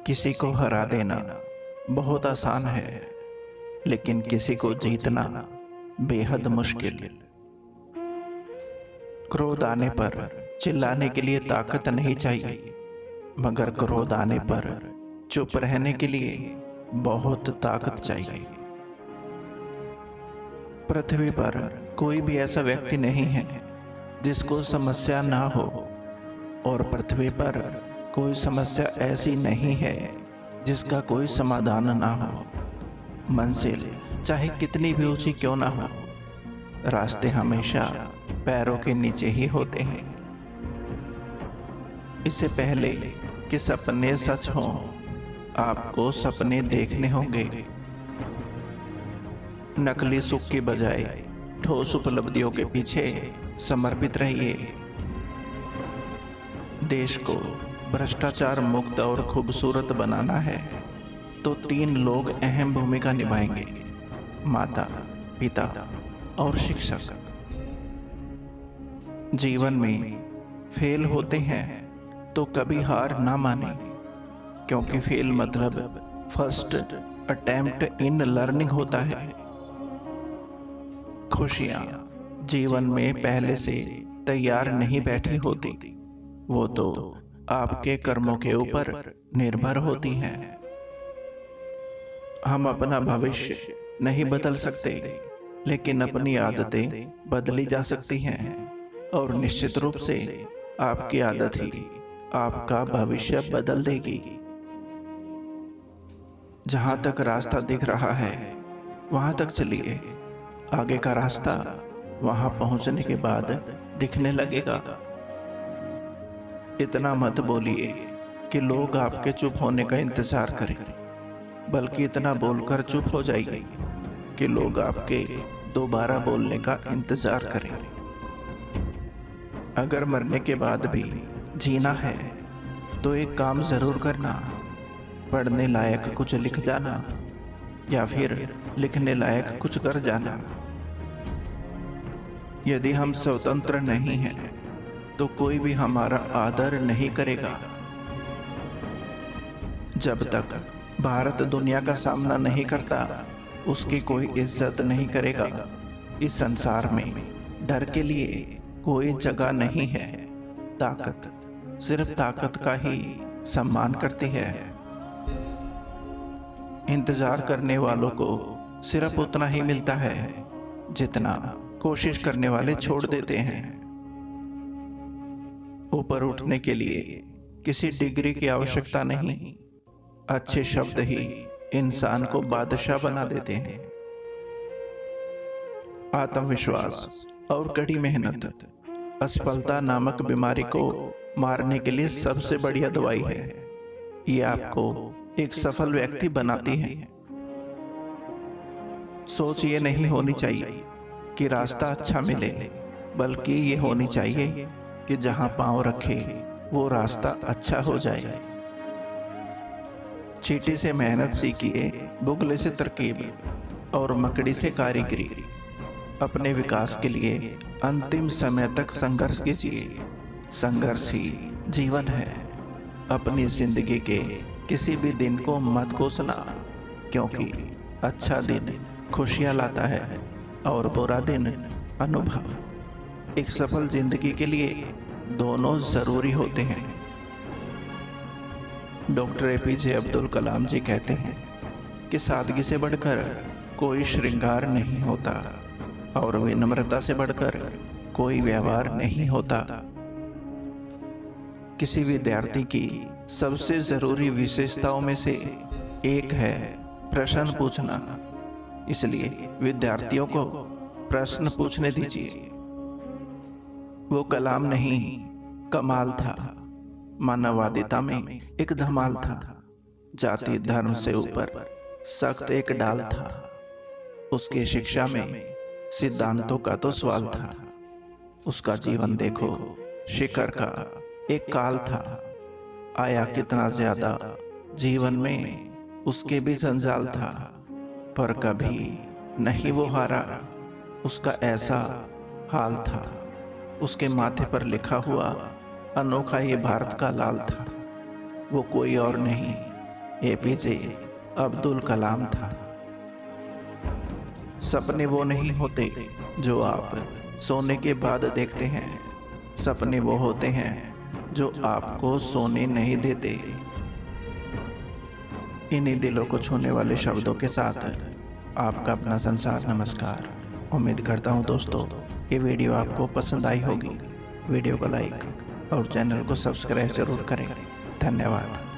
किसी को हरा देना बहुत आसान है, लेकिन किसी को जीतना बेहद मुश्किल। क्रोध आने पर चिल्लाने के लिए ताकत नहीं चाहिए, मगर क्रोध आने पर चुप रहने के लिए बहुत ताकत चाहिए। पृथ्वी पर कोई भी ऐसा व्यक्ति नहीं है जिसको समस्या ना हो, और पृथ्वी पर कोई समस्या ऐसी नहीं है जिसका कोई समाधान ना हो। मंजिल चाहे कितनी भी ऊंची क्यों ना हो, रास्ते हमेशा पैरों के नीचे ही होते हैं। इससे पहले कि सपने सच हों, आपको सपने देखने होंगे। नकली सुख की बजाय ठोस उपलब्धियों के पीछे समर्पित रहिए। देश को भ्रष्टाचार मुक्त और खूबसूरत बनाना है तो 3 लोग अहम भूमिका निभाएंगे: माता, पिता और शिक्षक। जीवन में फेल होते हैं तो कभी हार ना माने, क्योंकि फेल मतलब फर्स्ट अटेम्प्ट इन लर्निंग होता है। खुशियां जीवन में पहले से तैयार नहीं बैठी होती, वो तो आपके कर्मों के ऊपर निर्भर होती हैं। हम अपना भविष्य नहीं बदल सकते, लेकिन अपनी आदतें बदली जा सकती हैं, और निश्चित रूप से आपकी आदत ही आपका भविष्य बदल देगी। जहां तक रास्ता दिख रहा है वहां तक चलिए, आगे का रास्ता वहां पहुंचने के बाद दिखने लगेगा। इतना मत बोलिए कि लोग आपके चुप होने का इंतजार करें, बल्कि इतना बोलकर चुप हो जाइए कि लोग आपके दोबारा बोलने का इंतजार करें। अगर मरने के बाद भी जीना है तो एक काम जरूर करना: पढ़ने लायक कुछ लिख जाना, या फिर लिखने लायक कुछ कर जाना। यदि हम स्वतंत्र नहीं हैं तो कोई भी हमारा आदर नहीं करेगा। जब तक भारत दुनिया का सामना नहीं करता, उसकी कोई इज्जत नहीं करेगा। इस संसार में डर के लिए कोई जगह नहीं है। ताकत सिर्फ ताकत का ही सम्मान करती है। इंतजार करने वालों को सिर्फ उतना ही मिलता है जितना कोशिश करने वाले छोड़ देते हैं। ऊपर उठने के लिए किसी डिग्री की आवश्यकता नहीं, अच्छे शब्द ही इंसान को बादशाह बना देते हैं। आत्मविश्वास और कड़ी मेहनत असफलता नामक बीमारी को मारने के लिए सबसे बढ़िया दवाई है। ये आपको एक सफल व्यक्ति बनाती है। सोच ये नहीं होनी चाहिए कि रास्ता अच्छा मिले, बल्कि ये होनी चाहिए कि जहां पांव रखे वो रास्ता अच्छा हो जाए। चींटी से मेहनत सीखिए, बुगले से तरकीब और मकड़ी से कारीगरी। अपने विकास के लिए अंतिम समय तक संघर्ष कीजिए। संघर्ष ही जीवन है। अपनी जिंदगी के किसी भी दिन को मत कोसना, क्योंकि अच्छा दिन खुशियां लाता है और बुरा दिन अनुभव। एक सफल जिंदगी के लिए दोनों जरूरी होते हैं। डॉक्टर एपीजे अब्दुल कलाम जी कहते हैं कि सादगी से बढ़कर कोई श्रृंगार नहीं होता, और विनम्रता से बढ़कर कोई व्यवहार नहीं होता। किसी विद्यार्थी की सबसे जरूरी विशेषताओं में से एक है प्रश्न पूछना। इसलिए विद्यार्थियों को प्रश्न पूछने दीजिए। वो कलाम नहीं, कमाल था। मानववादिता में एक धमाल था। जाति धर्म से ऊपर सख्त एक डाल था। उसकी शिक्षा में सिद्धांतों का तो सवाल था। उसका जीवन देखो, शिखर का एक काल था। आया कितना ज्यादा जीवन में उसके भी जंजाल था, पर कभी नहीं वो हारा। उसका ऐसा हाल था। उसके माथे पर लिखा हुआ अनोखा ये भारत का लाल था। वो कोई और नहीं, एपीजे अब्दुल कलाम था। सपने वो नहीं होते जो आप सोने के बाद देखते हैं, सपने वो होते हैं जो आपको सोने नहीं देते। इन्हीं दिलों को छूने वाले शब्दों के साथ आपका अपना संसार नमस्कार। उम्मीद करता हूँ दोस्तों ये वीडियो आपको पसंद आई होगी। वीडियो को लाइक और चैनल को सब्सक्राइब जरूर करें। धन्यवाद।